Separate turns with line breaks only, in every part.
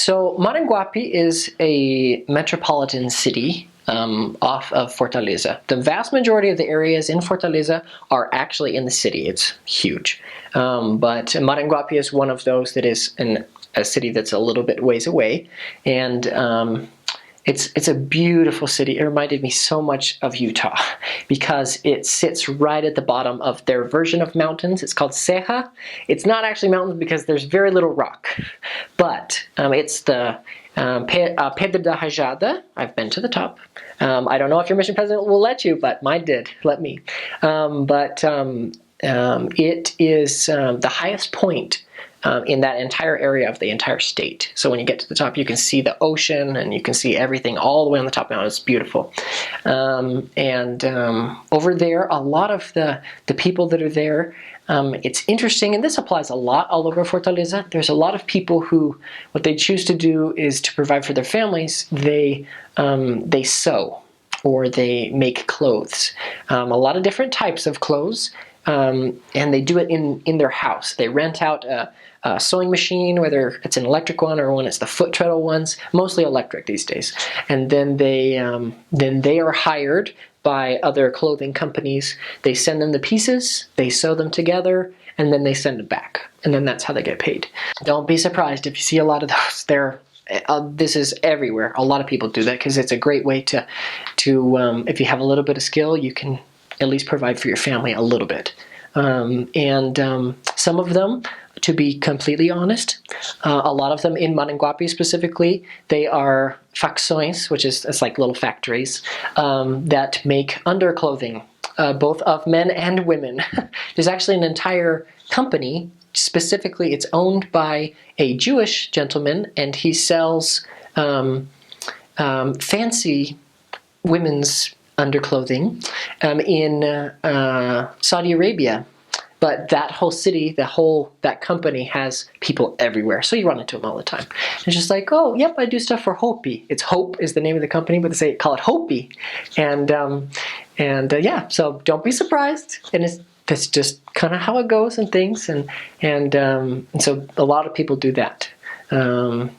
So Maranguape is a metropolitan city off of Fortaleza. The vast majority of the areas in Fortaleza are actually in the city. It's huge. But Maranguape is one of those that is in a city that's a little bit ways away. And it's a beautiful city. It reminded me so much of Utah because it sits right at the bottom of their version of mountains. It's called Ceja. It's not actually mountains because there's very little rock, but it's the Pedra da Rajada. I've been to the top. I don't know if your mission president will let you, but mine did. Let me. It is the highest point in that entire area of the entire state. So when you get to the top, you can see the ocean and you can see everything all the way on the top of the mountain. It's beautiful. Over there, a lot of the people that are there, it's interesting, and this applies a lot all over Fortaleza. There's a lot of people who, what they choose to do is to provide for their families. They sew or they make clothes. A lot of different types of clothes. And they do it in their house. They rent out a sewing machine, whether it's an electric one or when it's the foot treadle ones, mostly electric these days. And then they are hired by other clothing companies. They send them the pieces, they sew them together, and then they send it back. And then that's how they get paid. Don't be surprised if you see a lot of those. This is everywhere. A lot of people do that because it's a great way to if you have a little bit of skill, you can at least provide for your family a little bit. Some of them, to be completely honest, a lot of them in Maranguape specifically, they are facções, which is it's like little factories that make underclothing, both of men and women. There's actually an entire company, specifically it's owned by a Jewish gentleman, and he sells fancy women's underclothing in Saudi Arabia. But that whole city, that company has people everywhere. So you run into them all the time. It's just like, oh, yep, I do stuff for Hopi. It's Hope is the name of the company, but they call it Hopi. And yeah, so don't be surprised. And that's just kind of how it goes and things. And so a lot of people do that. A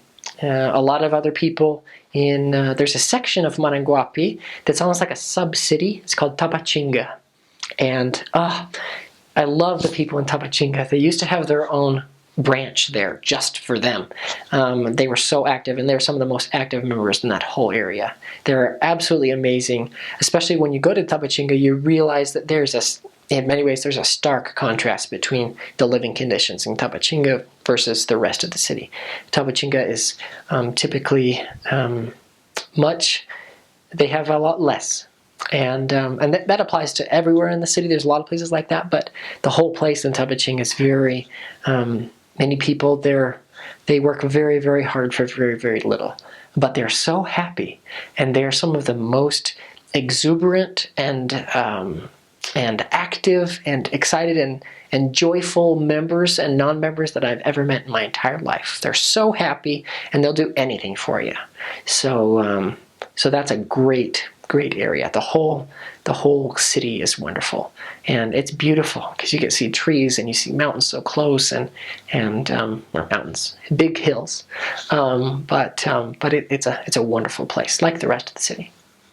lot of other people there's a section of Maranguape that's almost like a sub-city. It's called Tabatinga. And I love the people in Tabatinga. They used to have their own branch there just for them. They were so active, and they're some of the most active members in that whole area. They're absolutely amazing, especially when you go to Tabatinga, you realize that in many ways, there's a stark contrast between the living conditions in Tabatinga versus the rest of the city. Tabatinga is typically they have a lot less. And that applies to everywhere in the city. There's a lot of places like that, but the whole place in Tabatinga is very, many people there, they work very, very hard for very, very little. But they're so happy, and they're some of the most exuberant and active and excited and joyful members and non-members that I've ever met in my entire life. They're so happy, and they'll do anything for you. So that's a great area. The whole city is wonderful, and it's beautiful because you get to see trees and you see mountains so close or mountains, big hills. But it's a wonderful place, like the rest of the city.